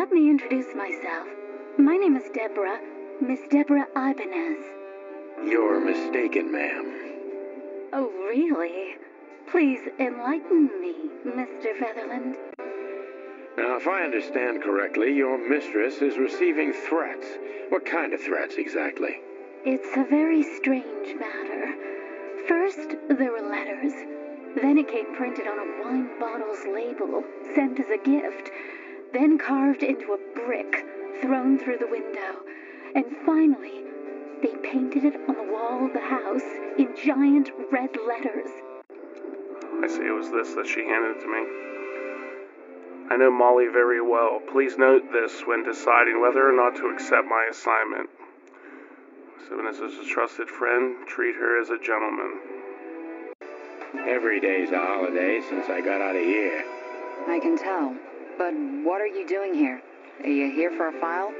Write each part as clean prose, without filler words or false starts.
Let me introduce myself. My name is Deborah, Miss Deborah Ibanez. You're mistaken, ma'am. Oh, really? Please enlighten me, Mr. Featherland. Now, if I understand correctly, your mistress is receiving threats. What kind of threats, exactly? It's a very strange matter. First, there were letters. Then it came printed on a wine bottle's label, sent as a gift. Then carved into a brick, thrown through the window. And finally, they painted it on the wall of the house in giant red letters. I see it was this that she handed to me. I know Molly very well. Please note this when deciding whether or not to accept my assignment. Simmons is a trusted friend. Treat her as a gentleman. Every day's a holiday since I got out of here. I can tell. But what are you doing here? Are you here for a file?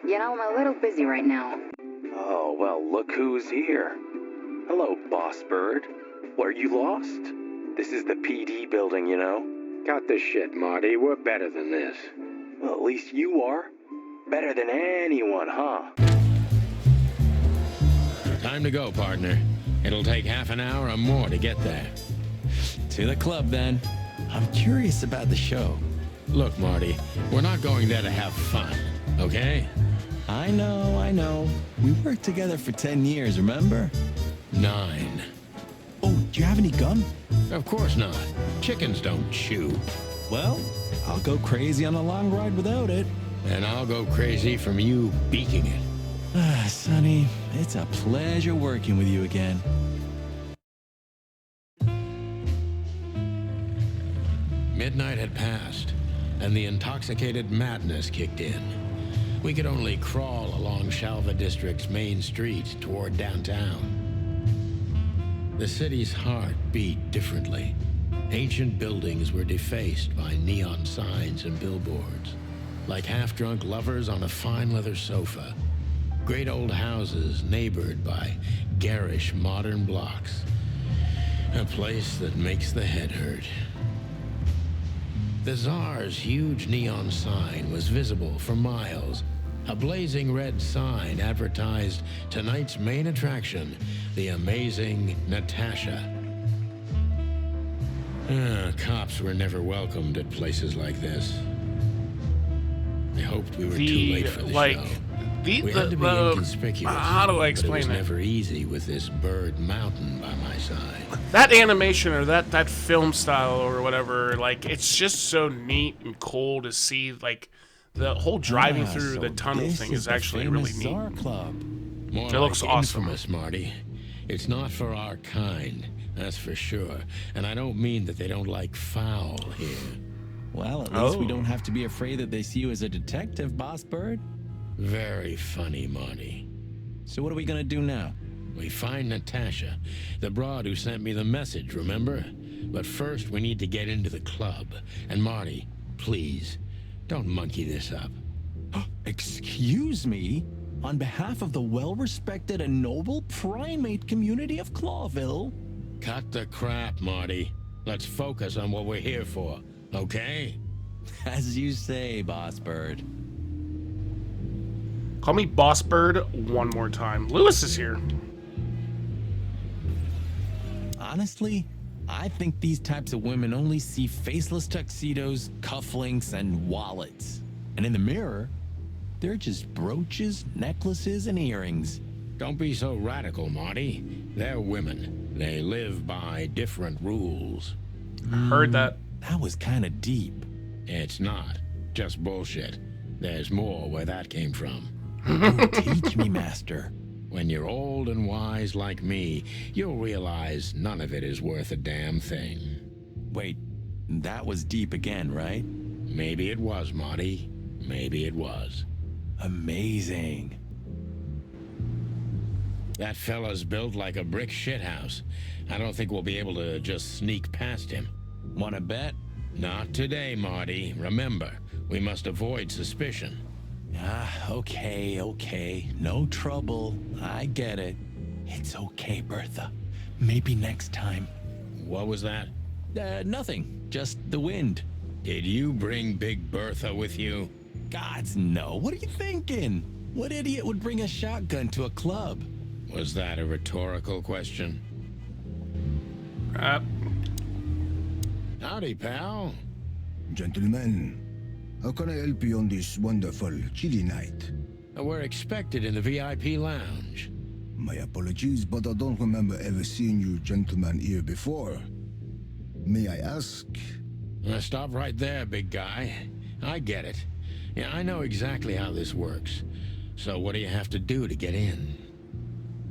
You know, I'm a little busy right now. Oh, well, look who's here. Hello, Boss Bird. What, are you lost? This is the PD building, you know. Cut the shit, Marty. We're better than this. Well, at least you are. Better than anyone, huh? Time to go, partner. It'll take half an hour or more to get there. To the club, then. I'm curious about the show. Look, Marty, we're not going there to have fun, okay? I know. We worked together for 10 years, remember? 9. Oh, do you have any gum? Of course not. Chickens don't chew. Well, I'll go crazy on a long ride without it. And I'll go crazy from you beaking it. Ah, Sonny, it's a pleasure working with you again. Midnight had passed, and the intoxicated madness kicked in. We could only crawl along Shalva District's main street toward downtown. The city's heart beat differently. Ancient buildings were defaced by neon signs and billboards, like half-drunk lovers on a fine leather sofa. Great old houses neighbored by garish modern blocks. A place that makes the head hurt. The Tsar's huge neon sign was visible for miles. A blazing red sign advertised tonight's main attraction, the amazing Natasha. Cops were never welcomed at places like this. I hoped we were too late for the show. We had to be inconspicuous. How do I explain but it was that? never easy with this bird mountain by my side. That animation or that film style or whatever, like, it's just so neat and cool to see. Like, the whole driving through so the tunnel this thing is is the actually really famous neat. Tsar Club. More It like looks awesome. infamous, Marty. It's not for our kind, that's for sure. And I don't mean that they don't like foul here. Well, at least we Oh. don't have to be afraid that they see you as a detective, Boss Bird. Very funny, Marty. So what are we gonna do now? We find Natasha, the broad who sent me the message, remember? But first, we need to get into the club. And Marty, please, don't monkey this up. Excuse me? On behalf of the well-respected and noble primate community of Clawville? Cut the crap, Marty. Let's focus on what we're here for, okay? As you say, Boss Bird. Call me Boss Bird one more time. Lewis is here. Honestly, I think these types of women only see faceless tuxedos, cufflinks, and wallets. And in the mirror, they're just brooches, necklaces, and earrings. Don't be so radical, Marty. They're women. They live by different rules. Heard that. That was kinda deep. It's not. Just bullshit. There's more where that came from. Teach me, Master. When you're old and wise like me, you'll realize none of it is worth a damn thing. Wait, that was deep again, right? Maybe it was, Marty. Maybe it was. Amazing. That fella's built like a brick shithouse. I don't think we'll be able to just sneak past him. Wanna bet? Not today, Marty. Remember, we must avoid suspicion. Okay. No trouble. I get it. It's okay, Bertha. Maybe next time. What was that? Nothing. Just the wind. Did you bring Big Bertha with you? gods, no. What are you thinking? What idiot would bring a shotgun to a club? Was that a rhetorical question? Howdy, pal. Gentlemen, how can I help you on this wonderful, chilly night? We're expected in the VIP lounge. My apologies, but I don't remember ever seeing you gentlemen here before. May I ask? Stop right there, big guy. I get it. Yeah, I know exactly how this works. So what do you have to do to get in?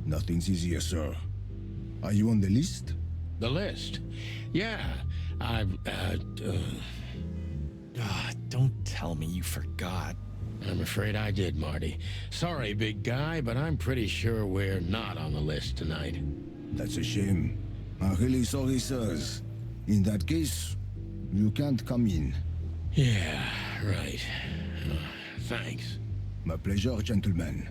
Nothing's easier, sir. Are you on the list? The list? Yeah, Don't tell me you forgot. I'm afraid I did, Marty. Sorry, big guy, but I'm pretty sure we're not on the list tonight. That's a shame. I'm really sorry, sirs. In that case, you can't come in. Yeah, right. Thanks. My pleasure, gentlemen.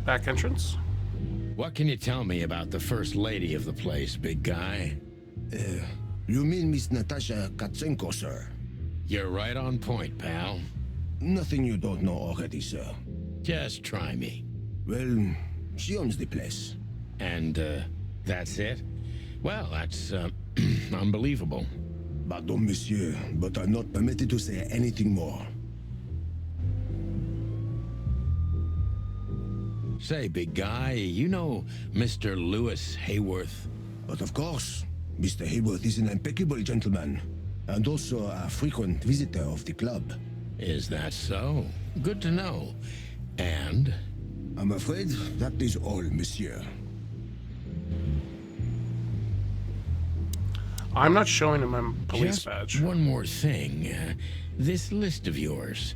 Back entrance? What can you tell me about the first lady of the place, big guy? You mean Miss Natasha Katsenko, sir? You're right on point, pal. Nothing you don't know already, sir. Just try me. Well, she owns the place. And, that's it? Well, that's, unbelievable. Pardon, monsieur, but I'm not permitted to say anything more. Say, big guy, you know Mr. Lewis Hayworth? But of course, Mr. Hayworth is an impeccable gentleman, and also a frequent visitor of the club. Is that so? Good to know. And? I'm afraid that is all, monsieur. I'm not showing him my police Just badge. one more thing. This list of yours,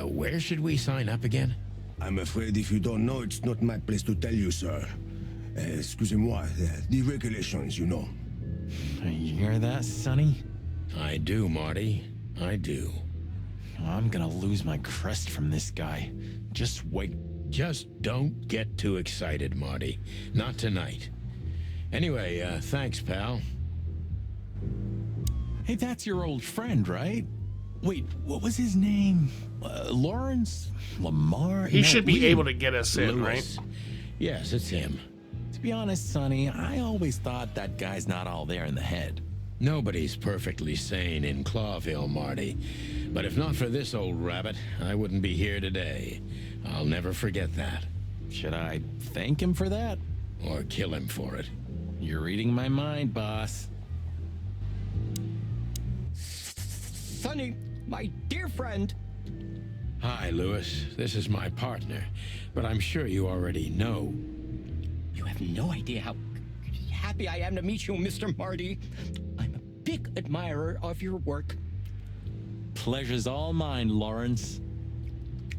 where should we sign up again? I'm afraid if you don't know, it's not my place to tell you, sir. Excusez-moi, the regulations, you know. You hear that, Sonny? I do, Marty. I do. I'm gonna lose my crest from this guy. Just wait. Just don't get too excited, Marty. Not tonight. Anyway, thanks, pal. Hey, that's your old friend, right? Wait, what was his name? Lawrence? Lamar? He No, should be Lee. able to get us in, right? Lewis. Yes, it's him. To be honest, Sonny, I always thought that guy's not all there in the head. Nobody's perfectly sane in Clawville, Marty. But if not for this old rabbit, I wouldn't be here today. I'll never forget that. Should I thank him for that? Or kill him for it. You're reading my mind, boss. Sonny, my dear friend. Hi, Lewis. This is my partner. But I'm sure you already know. You have no idea how happy I am to meet you, Mr. Marty. I'm a big admirer of your work. Pleasure's all mine, Lawrence.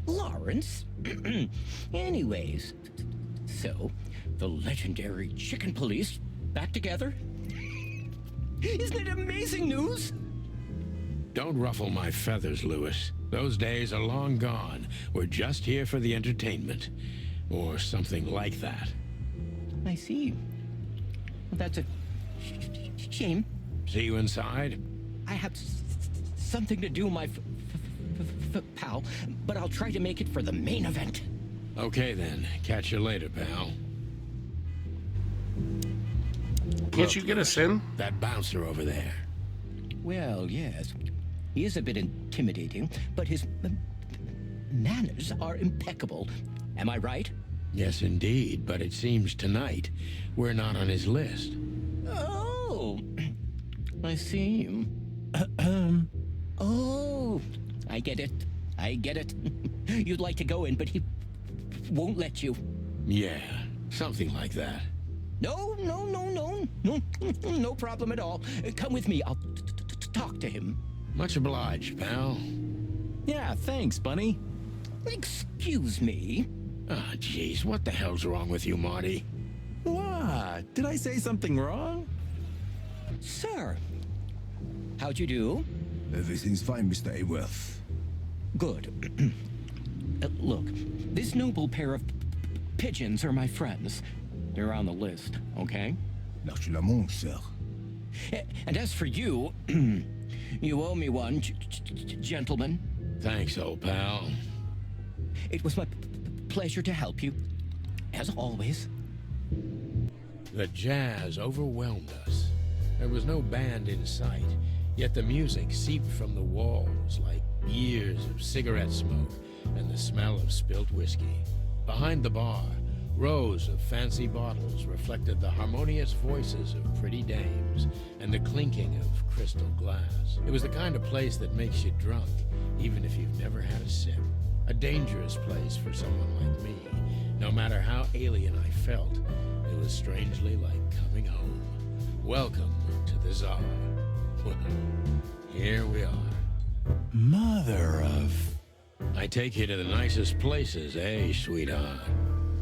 Lawrence? Anyways, so, the legendary Chicken Police back together? Isn't it amazing news? Don't ruffle my feathers, Lewis. Those days are long gone. We're just here for the entertainment. Or something like that. I see. Well, that's a shame. See you inside? I have something to do, my pal, but I'll try to make it for the main event. Okay then. Catch you later, pal. Can't you get us in? That bouncer over there. Well, yes. He is a bit intimidating, but his manners are impeccable. Am I right? Yes, indeed, but it seems tonight we're not on his list. Oh, I see. Oh, I get it. I get it. You'd like to go in, but he won't let you. Yeah, something like that. No, no problem at all. Come with me. I'll talk to him. Much obliged, pal. Yeah, thanks, Bunny. Excuse me. Ah, jeez, what the hell's wrong with you, Marty? What? Did I say something wrong? Sir, how'd you do? Everything's fine, Mr. Hayworth. Good. Look, this noble pair of pigeons are my friends. They're on the list, okay? L'Arche Lamont, sir. And as for you, you owe me one, gentlemen. Thanks, old pal. It was my pleasure to help you, as always. The jazz overwhelmed us. There was no band in sight, yet the music seeped from the walls like years of cigarette smoke and the smell of spilt whiskey. Behind the bar, rows of fancy bottles reflected the harmonious voices of pretty dames and the clinking of crystal glass. It was the kind of place that makes you drunk, even if you've never had a sip. A dangerous place for someone like me. No matter how alien I felt, it was strangely like coming home. Welcome to the Tsar. Well, here we are. Mother of... I take you to the nicest places, eh, sweetheart?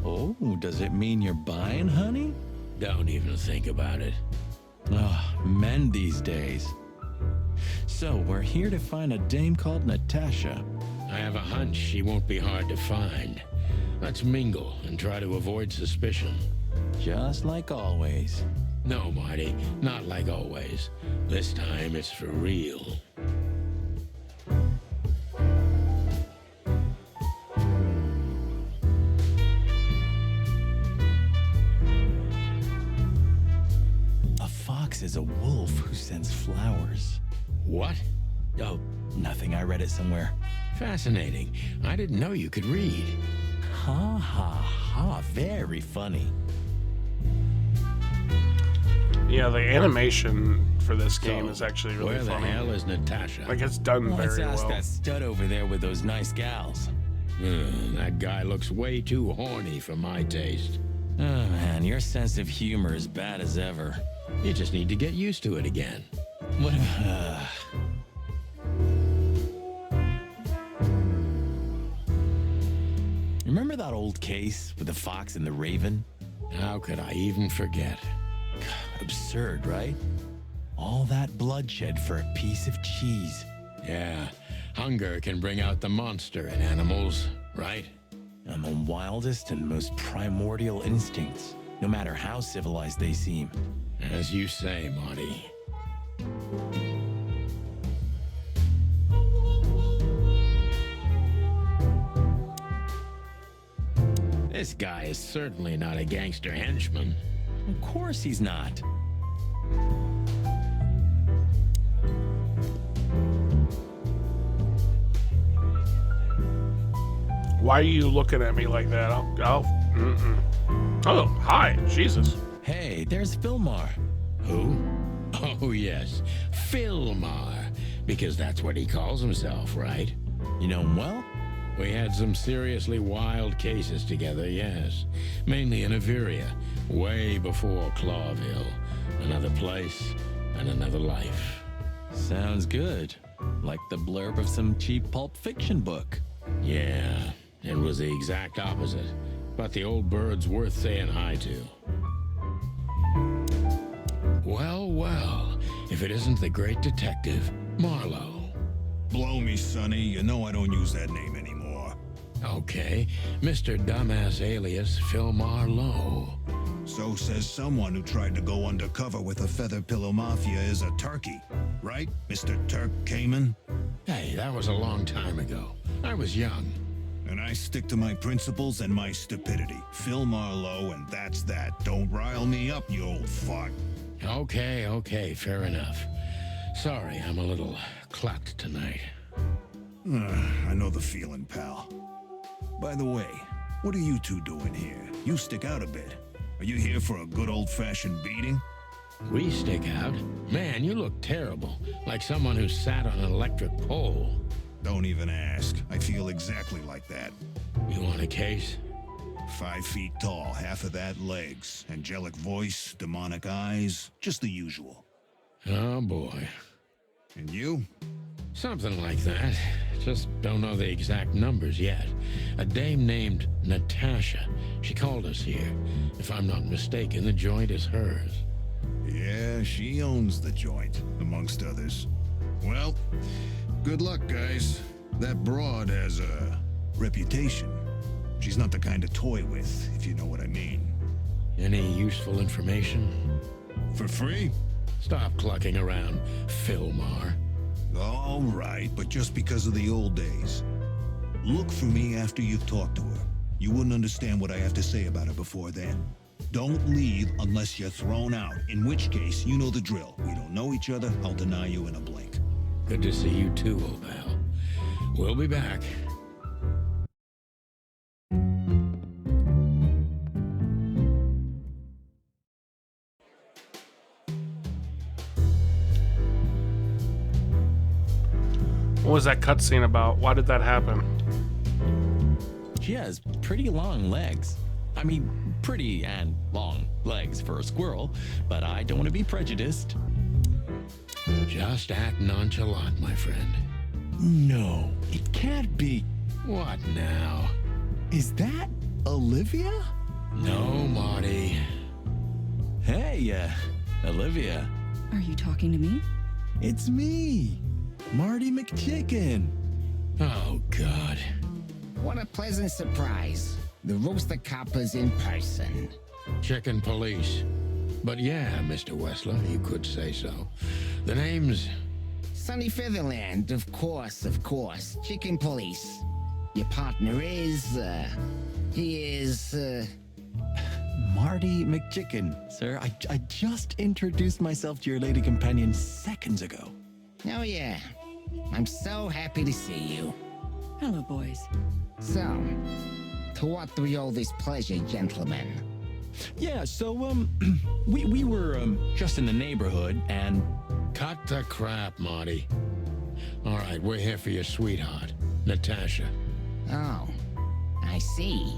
Oh, does it mean you're buying, honey? Don't even think about it. Oh, men these days. So, we're here to find a dame called Natasha. I have a hunch she won't be hard to find. Let's mingle and try to avoid suspicion. Just like always. No, Marty, not like always. This time it's for real. A fox is a wolf who sends flowers. What? Oh, nothing. I read it somewhere. Fascinating. I didn't know you could read. Ha ha ha. Very funny. Yeah, the animation for this game is actually really where funny. the hell is Natasha? Like, it's done Let's very ask well. that stud over there with those nice gals. That guy looks way too horny for my taste. Oh man, your sense of humor is bad as ever. You just need to get used to it again. What? Remember that old case with the fox and the raven? How could I even forget? Absurd, right? All that bloodshed for a piece of cheese. Yeah, hunger can bring out the monster in animals, right? And the wildest and most primordial instincts, no matter how civilized they seem. As you say, Marty. This guy is certainly not a gangster henchman. Of course he's not. Why are you looking at me like that? Oh, hi, Jesus. Hey, there's Philmar. Who? Oh, yes, Philmar. Because that's what he calls himself, right? You know him well? We had some seriously wild cases together, yes. Mainly in Averia, way before Clawville. Another place and another life. Sounds good. Like the blurb of some cheap pulp fiction book. Yeah, it was the exact opposite. But the old bird's worth saying hi to. Well, well, if it isn't the great detective, Marlowe. Blow me, Sonny. You know I don't use that name anymore. Okay, Mr. Dumbass alias Philmar Lowe. So says someone who tried to go undercover with a Feather Pillow Mafia is a turkey. Right, Mr. Turk Cayman? Hey, that was a long time ago. I was young. And I stick to my principles and my stupidity. Philmar Lowe, and that's that. Don't rile me up, you old fart. Okay, fair enough. Sorry, I'm a little clucked tonight. I know the feeling, pal. By the way, what are you two doing here? You stick out a bit. Are you here for a good old-fashioned beating? We stick out? Man, you look terrible. Like someone who sat on an electric pole. Don't even ask. I feel exactly like that. You want a case? 5 feet tall, half of that legs. Angelic voice, demonic eyes, just the usual. Oh, boy. And you? Something like that. Just don't know the exact numbers yet. A dame named Natasha. She called us here. If I'm not mistaken, the joint is hers. Yeah, she owns the joint, amongst others. Well, good luck, guys. That broad has a reputation. She's not the kind to toy with, if you know what I mean. Any useful information? For free? Stop clucking around, Philmar. All right, but just because of the old days. Look for me after you've talked to her. You wouldn't understand what I have to say about her before then. Don't leave unless you're thrown out, in which case, you know the drill. We don't know each other, I'll deny you in a blink. Good to see you too, old pal. We'll be back. What was that cutscene about? Why did that happen? She has pretty long legs. I mean, pretty and long legs for a squirrel, but I don't want to be prejudiced. Just act nonchalant, my friend. No, it can't be. What now? Is that Olivia? No, Marty. Hey, Olivia. Are you talking to me? It's me, Marty McChicken. Oh, God. What a pleasant surprise. The Rooster Copper's in person. Chicken police. But yeah, Mr. Wessler, you could say so. The name's... Sunny Featherland, of course. Chicken police. Your partner is, he is, Marty McChicken, sir. I just introduced myself to your lady companion seconds ago. Oh yeah. I'm so happy to see you. Hello, boys. So, to what do we owe this pleasure, gentlemen? Yeah, so, we were, just in the neighborhood, and... Cut the crap, Marty. All right, we're here for your sweetheart, Natasha. Oh, I see.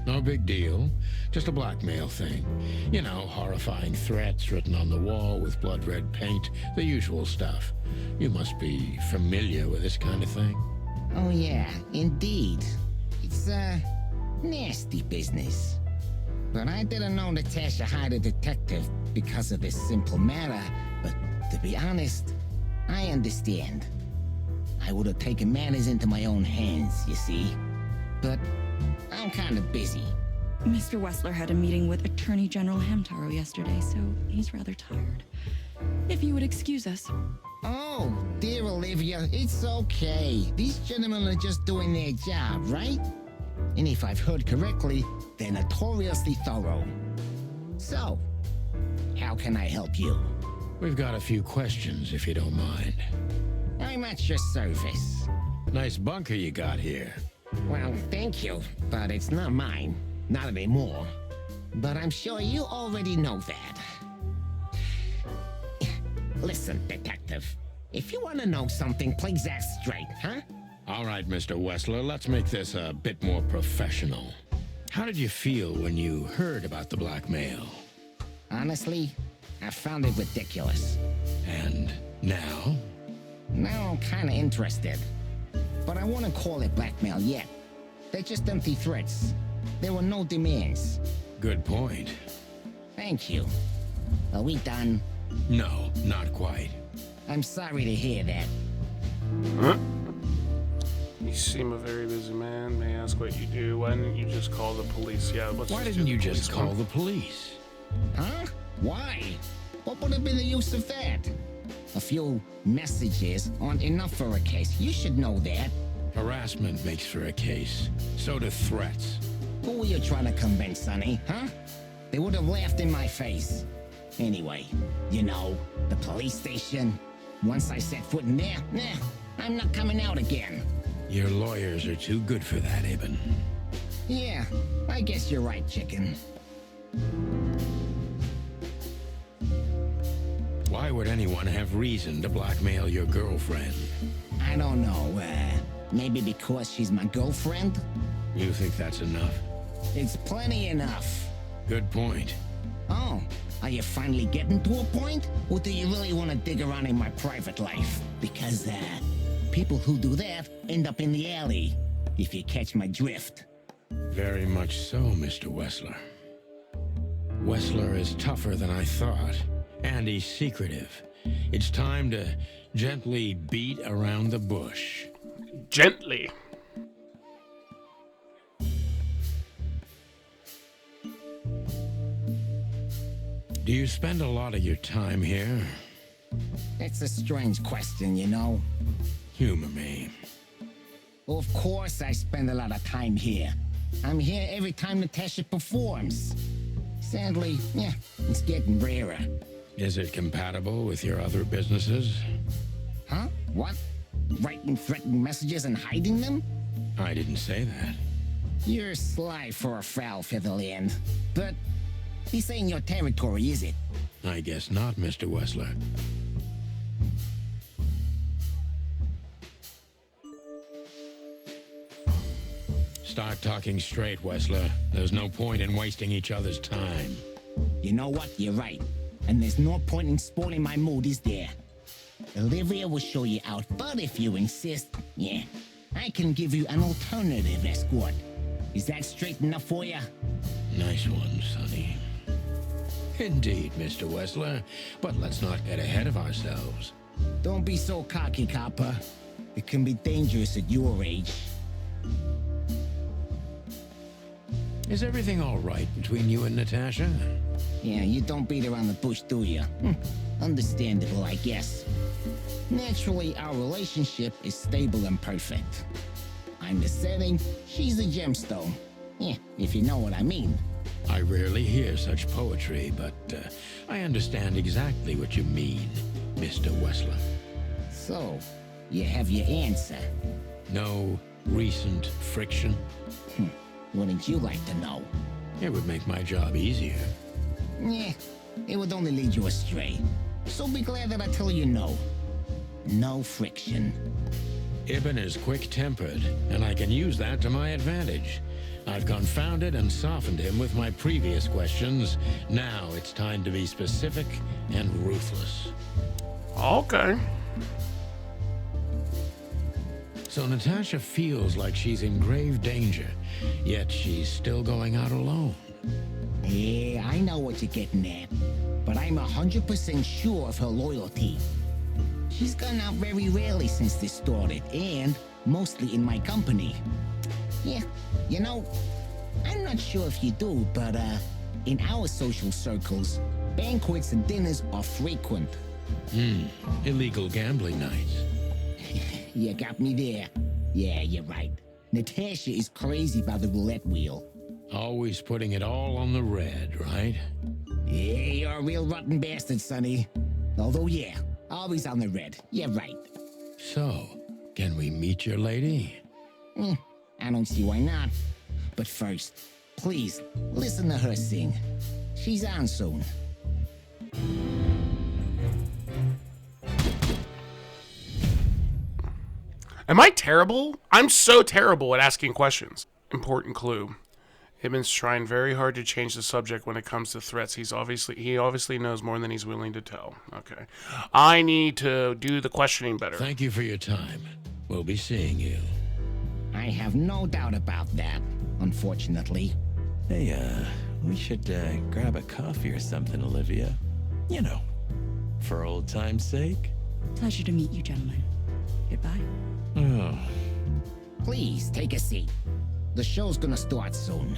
No big deal. Just a blackmail thing. You know, horrifying threats written on the wall with blood-red paint. The usual stuff. You must be familiar with this kind of thing. Oh yeah, indeed. It's, nasty business. But I didn't know Natasha hired a detective because of this simple matter. But to be honest, I understand. I would have taken matters into my own hands, you see. But I'm kind of busy. Mr. Wessler had a meeting with Attorney General Hamtaro yesterday, so he's rather tired. If you would excuse us. Oh, dear Olivia, it's okay. These gentlemen are just doing their job, right? And if I've heard correctly, they're notoriously thorough. So, how can I help you? We've got a few questions, if you don't mind. I'm at your service. Nice bunker you got here. Well, thank you, but it's not mine. Not anymore. But I'm sure you already know that. Listen, detective. If you want to know something, please ask straight, huh? All right, Mr. Wessler, let's make this a bit more professional. How did you feel when you heard about the blackmail? Honestly, I found it ridiculous. And now? Now I'm kinda interested. But I wouldn't call it blackmail yet. They're just empty threats. There were no demands. Good point. Thank you. Are we done? No, not quite. I'm sorry to hear that. Huh? You seem a very busy man. May I ask what you do? Why didn't you just call the police? Yeah, why didn't you just call the police? Huh? Why? What would have been the use of that? A few messages aren't enough for a case. You should know that. Harassment makes for a case. So do threats. Who were you trying to convince, Sonny, huh? They would have laughed in my face. Anyway, you know, the police station. Once I set foot in there, I'm not coming out again. Your lawyers are too good for that, Ibn. Yeah, I guess you're right, chicken. Why would anyone have reason to blackmail your girlfriend? I don't know, maybe because she's my girlfriend? You think that's enough? It's plenty enough. Good point. Oh, are you finally getting to a point? Or do you really want to dig around in my private life? Because, people who do that end up in the alley, if you catch my drift. Very much so, Mr. Wessler. Wessler is tougher than I thought, and he's secretive. It's time to gently beat around the bush. Gently. Do you you spend a lot of your time here? It's a strange question, you know. Humor me. Well, of course I spend a lot of time here. I'm here every time Natasha performs. Sadly, yeah, it's getting rarer. Is it compatible with your other businesses? Huh? What? Writing threatening messages and hiding them? I didn't say that. You're sly for a foul, Featherland. But this ain't your territory, is it? I guess not, Mr. Wessler. Start talking straight, Wessler. There's no point in wasting each other's time. You know what? You're right. And there's no point in spoiling my mood, is there? Olivia will show you out, but if you insist, yeah, I can give you an alternative escort. Is that straight enough for you? Nice one, Sonny. Indeed, Mr. Wessler. But let's not get ahead of ourselves. Don't be so cocky, copper. It can be dangerous at your age. Is everything all right between you and Natasha? Yeah, you don't beat around the bush, do you? Understandable, I guess. Naturally, our relationship is stable and perfect. I'm the setting, she's the gemstone. Yeah, if you know what I mean. I rarely hear such poetry, but I understand exactly what you mean, Mr. Wessler. So, you have your answer. No recent friction? Wouldn't you like to know? It would make my job easier. Yeah, it would only lead you astray. So be glad that I tell you no. No friction. Ibn is quick-tempered, and I can use that to my advantage. I've confounded and softened him with my previous questions. Now it's time to be specific and ruthless. Okay. So Natasha feels like she's in grave danger, yet she's still going out alone. Yeah, I know what you're getting at, but I'm 100% sure of her loyalty. She's gone out very rarely since this started, and mostly in my company. Yeah, you know, I'm not sure if you do, but in our social circles, banquets and dinners are frequent. Illegal gambling nights. You got me there. Yeah, you're right. Natasha is crazy about the roulette wheel. Always putting it all on the red, right? Yeah, you're a real rotten bastard, Sonny. Although, yeah, always on the red. Yeah, right. So, can we meet your lady? I don't see why not. But first, please, listen to her sing. She's on soon. Am I terrible? I'm so terrible at asking questions. Important clue. Ibn's trying very hard to change the subject when it comes to threats. He obviously knows more than he's willing to tell. Okay. I need to do the questioning better. Thank you for your time. We'll be seeing you. I have no doubt about that, unfortunately. Hey, we should grab a coffee or something, Olivia. You know, for old time's sake. Pleasure to meet you, gentlemen. Goodbye. Oh. Please, take a seat. The show's gonna start soon.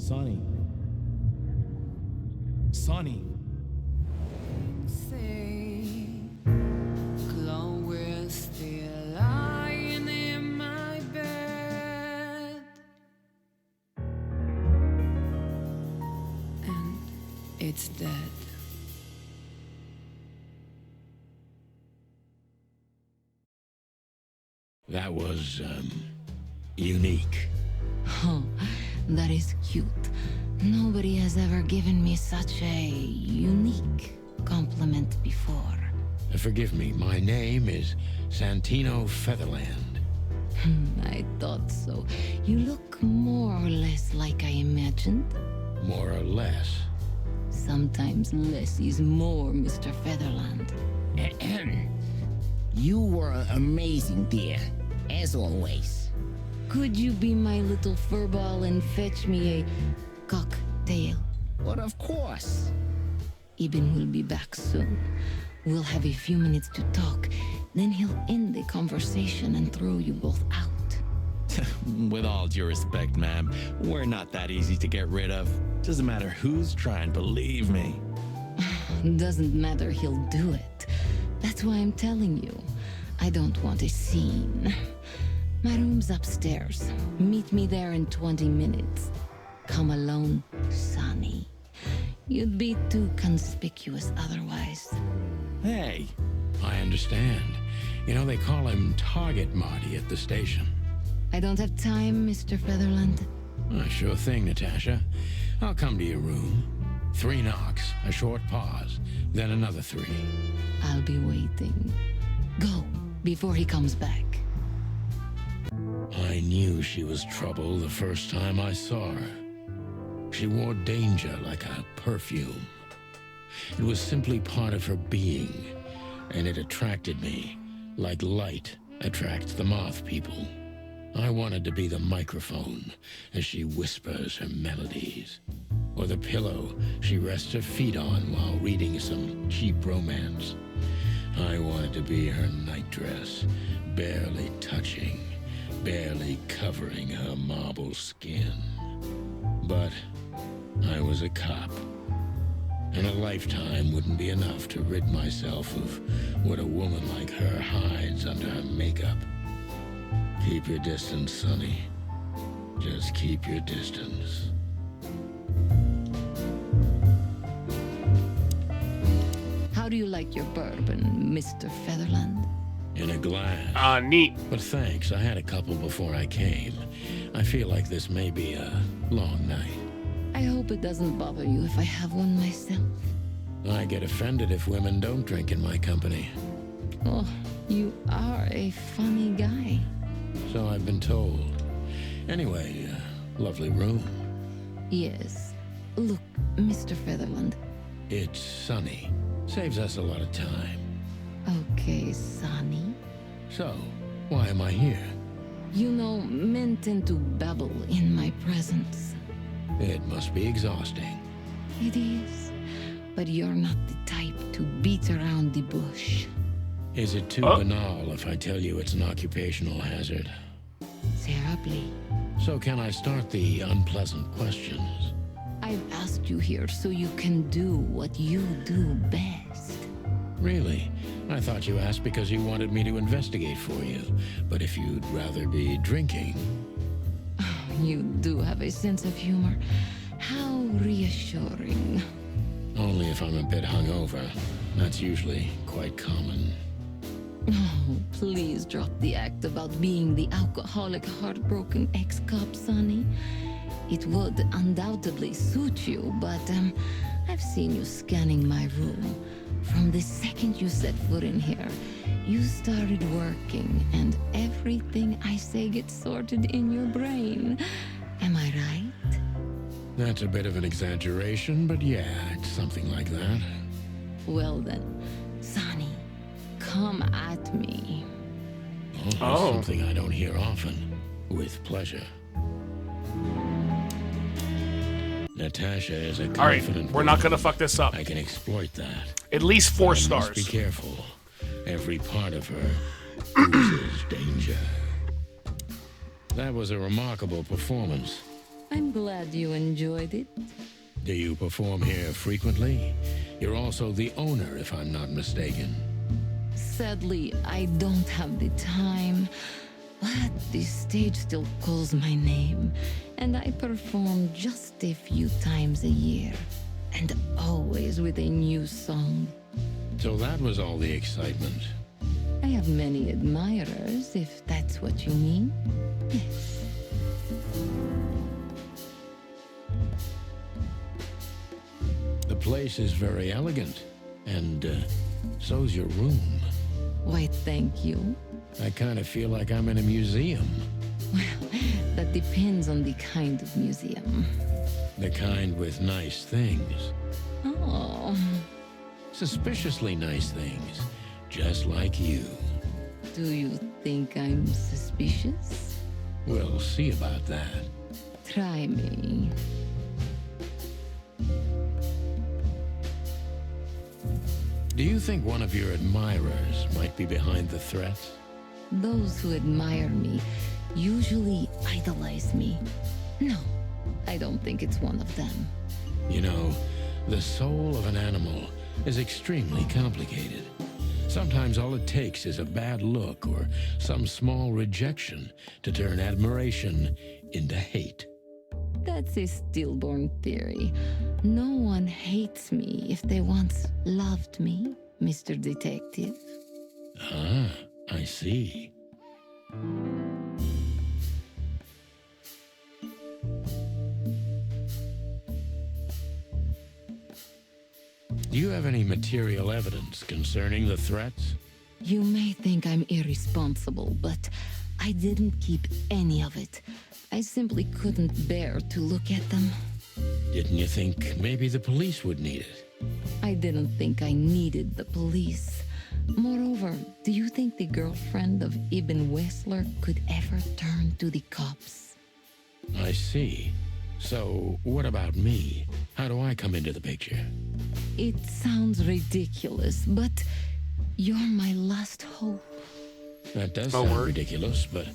Sonny. Sonny. Say, Chloe It's dead. That was, unique. Oh, that is cute. Nobody has ever given me such a unique compliment before. Forgive me, my name is Santino Featherland. I thought so. You look more or less like I imagined. More or less. Sometimes less is more, Mr. Featherland. You were amazing, dear, as always. Could you be my little furball and fetch me a cocktail? But of course. Ibn will be back soon. We'll have a few minutes to talk. Then he'll end the conversation and throw you both out. With all due respect, ma'am, we're not that easy to get rid of. Doesn't matter who's trying, believe me. Doesn't matter, he'll do it. That's why I'm telling you. I don't want a scene. My room's upstairs. Meet me there in 20 minutes. Come alone, Sonny. You'd be too conspicuous otherwise. Hey. I understand. You know, they call him Target Marty at the station. I don't have time, Mr. Featherland. Sure thing, Natasha. I'll come to your room. 3 knocks, a short pause, then another 3. I'll be waiting. Go, before he comes back. I knew she was trouble the first time I saw her. She wore danger like a perfume. It was simply part of her being, and it attracted me, like light attracts the moth people. I wanted to be the microphone as she whispers her melodies, or the pillow she rests her feet on while reading some cheap romance. I wanted to be her nightdress, barely touching, barely covering her marble skin. But I was a cop, and a lifetime wouldn't be enough to rid myself of what a woman like her hides under her makeup. Keep your distance, Sonny. Just keep your distance. How do you like your bourbon, Mr. Featherland? In a glass. Neat. But thanks, I had a couple before I came. I feel like this may be a long night. I hope it doesn't bother you if I have one myself. I get offended if women don't drink in my company. Oh, you are a funny guy. So I've been told. Anyway, lovely room. Yes. Look, Mr. Featherland. It's sunny. Saves us a lot of time. Okay, Sonny. So, why am I here? You know, men tend to babble in my presence. It must be exhausting. It is. But you're not the type to beat around the bush. Is it too banal if I tell you it's an occupational hazard? Terribly. So can I start the unpleasant questions? I've asked you here so you can do what you do best. Really? I thought you asked because you wanted me to investigate for you. But if you'd rather be drinking... You do have a sense of humor. How reassuring. Only if I'm a bit hungover. That's usually quite common. Oh, please drop the act about being the alcoholic, heartbroken ex-cop, Sonny. It would undoubtedly suit you, but I've seen you scanning my room. From the second you set foot in here, you started working, and everything I say gets sorted in your brain. Am I right? That's a bit of an exaggeration, but yeah, it's something like that. Well then, Sonny, come at me. That's something I don't hear often. With pleasure. Natasha is a confident. Alright, we're not gonna fuck this up. I can exploit that. At least 4 But I stars. must be careful. Every part of her oozes danger. That was a remarkable performance. I'm glad you enjoyed it. Do you perform here frequently? You're also the owner, if I'm not mistaken. Sadly, I don't have the time, but the stage still calls my name, and I perform just a few times a year, and always with a new song. So that was all the excitement. I have many admirers, if that's what you mean. Yes. The place is very elegant, and so's your room. Why, thank you. I kind of feel like I'm in a museum. Well, that depends on the kind of museum. The kind with nice things. Oh. Suspiciously nice things, just like you. Do you think I'm suspicious? We'll see about that. Try me. Do you think one of your admirers might be behind the threats? Those who admire me usually idolize me. No, I don't think it's one of them. You know, the soul of an animal is extremely complicated. Sometimes all it takes is a bad look or some small rejection to turn admiration into hate. That's a stillborn theory. No one hates me if they once loved me, Mr. Detective. Ah, I see. Do you have any material evidence concerning the threats? You may think I'm irresponsible, but I didn't keep any of it. I simply couldn't bear to look at them. Didn't you think maybe the police would need it? I didn't think I needed the police. Moreover, do you think the girlfriend of Ibn Wessler could ever turn to the cops? I see. So, what about me? How do I come into the picture? It sounds ridiculous, but you're my last hope. That does sound ridiculous, but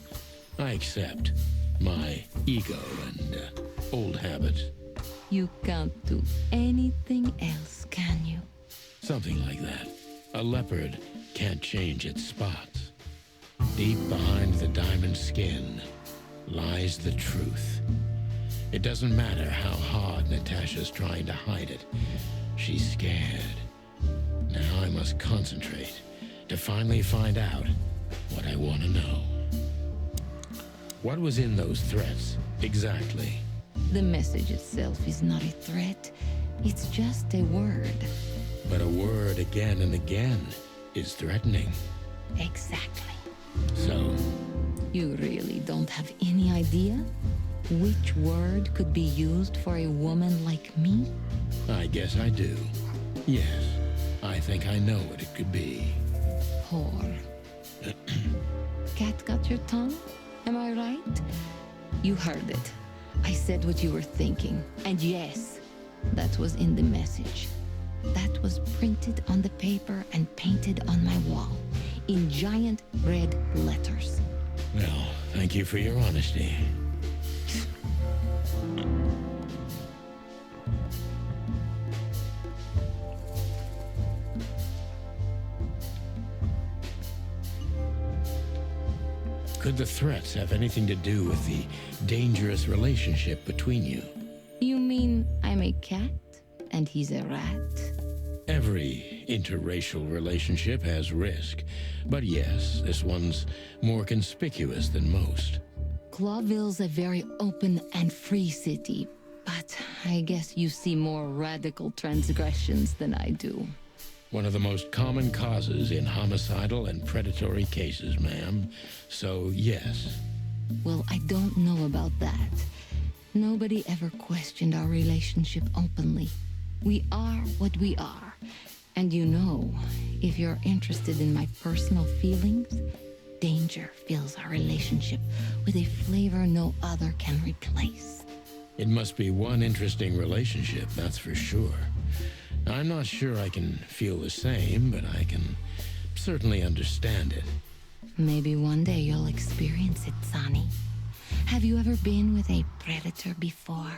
I accept. My ego and old habits. You can't do anything else, can you? Something like that. A leopard can't change its spots. Deep behind the diamond skin lies the truth. It doesn't matter how hard Natasha's trying to hide it. She's scared. Now I must concentrate to finally find out what I want to know. What was in those threats, exactly? The message itself is not a threat. It's just a word. But a word again and again is threatening. Exactly. So? You really don't have any idea which word could be used for a woman like me? I guess I do. Yes, I think I know what it could be. Whore. Cat got your tongue? Am I right? You heard it. I said what you were thinking. And yes, that was in the message. That was printed on the paper and painted on my wall in giant red letters. Well, thank you for your honesty. Could the threats have anything to do with the dangerous relationship between you? You mean I'm a cat and he's a rat? Every interracial relationship has risk, but yes, this one's more conspicuous than most. Clawville's a very open and free city, but I guess you see more radical transgressions than I do. One of the most common causes in homicidal and predatory cases, ma'am. So, yes. Well, I don't know about that. Nobody ever questioned our relationship openly. We are what we are. And you know, if you're interested in my personal feelings, danger fills our relationship with a flavor no other can replace. It must be one interesting relationship, that's for sure. I'm not sure I can feel the same, but I can certainly understand it. Maybe one day you'll experience it, Sonny. Have you ever been with a predator before?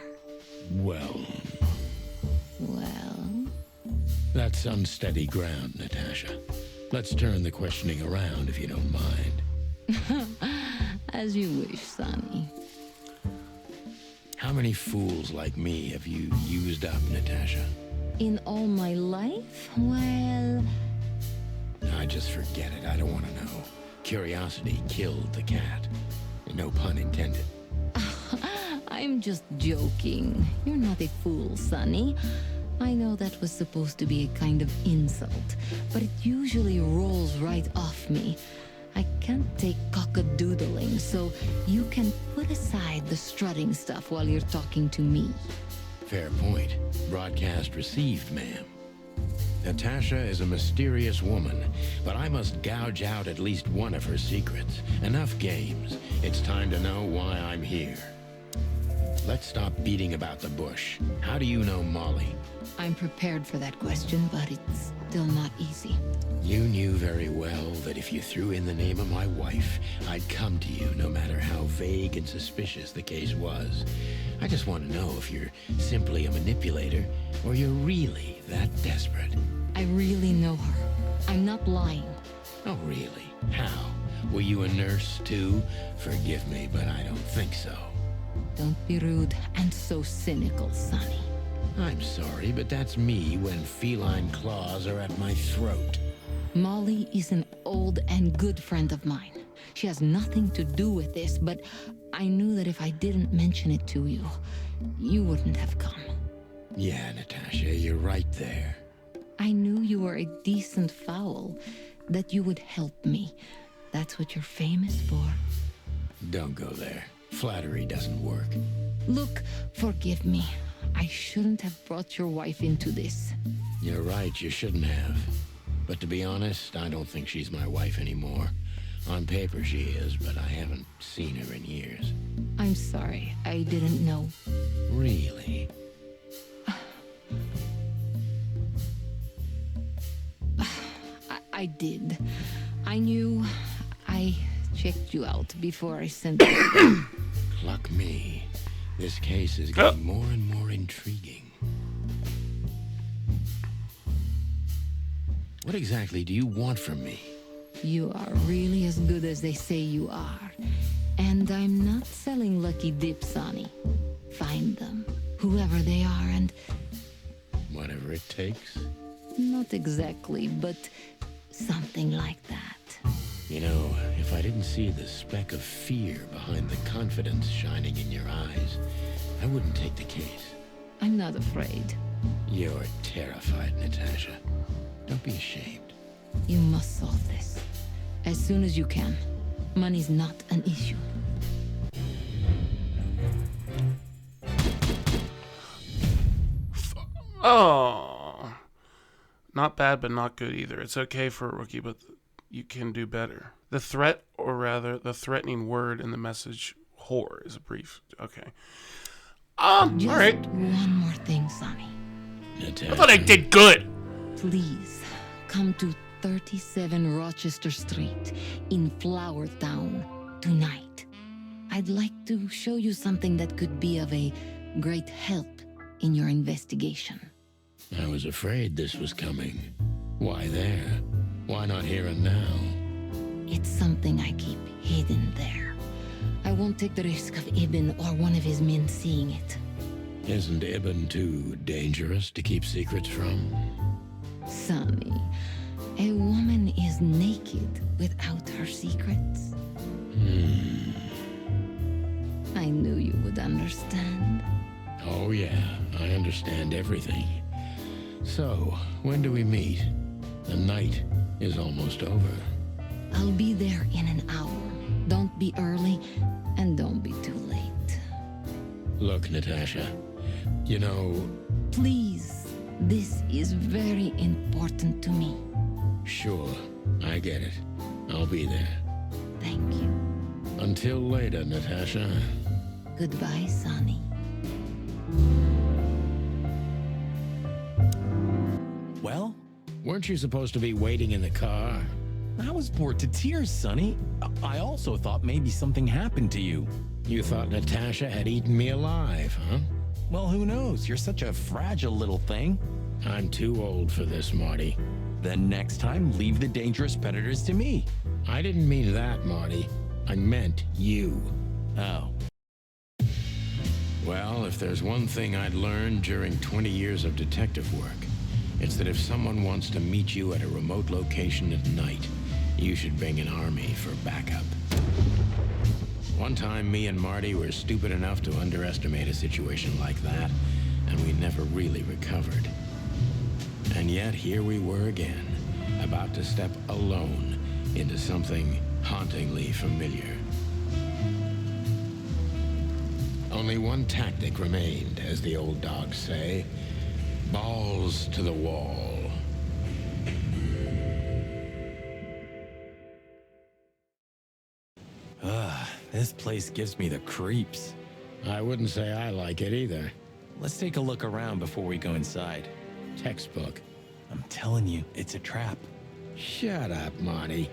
Well... Well? That's unsteady ground, Natasha. Let's turn the questioning around, if you don't mind. As you wish, Sonny. How many fools like me have you used up, Natasha? In all my life? Well... I just forget it. I don't want to know. Curiosity killed the cat. No pun intended. I'm just joking. You're not a fool, Sonny. I know that was supposed to be a kind of insult, but it usually rolls right off me. I can't take cock-a-doodling, so you can put aside the strutting stuff while you're talking to me. Fair point. Broadcast received, ma'am. Natasha is a mysterious woman, but I must gouge out at least one of her secrets. Enough games. It's time to know why I'm here. Let's stop beating about the bush. How do you know Molly? I'm prepared for that question, but it's still not easy. You knew very well that if you threw in the name of my wife, I'd come to you no matter how vague and suspicious the case was. I just want to know if you're simply a manipulator or you're really that desperate. I really know her. I'm not lying. Oh, really? How? Were you a nurse, too? Forgive me, but I don't think so. Don't be rude and so cynical, Sonny. I'm sorry, but that's me when feline claws are at my throat. Molly is an old and good friend of mine. She has nothing to do with this, but I knew that if I didn't mention it to you, you wouldn't have come. Yeah, Natasha, you're right there. I knew you were a decent fowl, that you would help me. That's what you're famous for. Don't go there. Flattery doesn't work. Look, forgive me. I shouldn't have brought your wife into this. You're right, you shouldn't have. But to be honest, I don't think she's my wife anymore. On paper she is, but I haven't seen her in years. I'm sorry, I didn't know. Really? I did. I knew. I checked you out before I sent you. Luck me. This case is getting more and more intriguing. What exactly do you want from me? You are really as good as they say you are. And I'm not selling lucky dips, Sonny. Find them, whoever they are, and... Whatever it takes? Not exactly, but something like that. You know, if I didn't see the speck of fear behind the confidence shining in your eyes, I wouldn't take the case. I'm not afraid. You're terrified, Natasha. Don't be ashamed. You must solve this. As soon as you can. Money's not an issue. Oh. Not bad, but not good either. It's okay for a rookie, but you can do better. The threat, or rather, the threatening word in the message, whore, is a brief. Okay. All right. One more thing, Sonny. Natasha. I thought I did good. Please, come to 37 Rochester Street in Flower Town tonight. I'd like to show you something that could be of a great help in your investigation. I was afraid this was coming. Why there? Why not here and now? It's something I keep hidden there. I won't take the risk of Ibn or one of his men seeing it. Isn't Ibn too dangerous to keep secrets from? Sonny, a woman is naked without her secrets. I knew you would understand. Oh yeah, I understand everything. So, when do we meet? The night is almost over. I'll be there in an hour. Don't be early, and don't be too late. Look, Natasha, you know... Please, this is very important to me. Sure, I get it. I'll be there. Thank you. Until later, Natasha. Goodbye, Sonny. Well? Weren't you supposed to be waiting in the car? I was bored to tears, Sonny. I also thought maybe something happened to you. You thought Natasha had eaten me alive, huh? Well, who knows? You're such a fragile little thing. I'm too old for this, Marty. Then next time, leave the dangerous predators to me. I didn't mean that, Marty. I meant you. Oh. Well, if there's one thing I'd learned during 20 years of detective work, it's that if someone wants to meet you at a remote location at night, you should bring an army for backup. One time, me and Marty were stupid enough to underestimate a situation like that, and we never really recovered. And yet, here we were again, about to step alone into something hauntingly familiar. Only one tactic remained, as the old dogs say. Balls to the wall. This place gives me the creeps. I wouldn't say I like it either. Let's take a look around before we go inside. Textbook. I'm telling you, it's a trap. Shut up, Marty.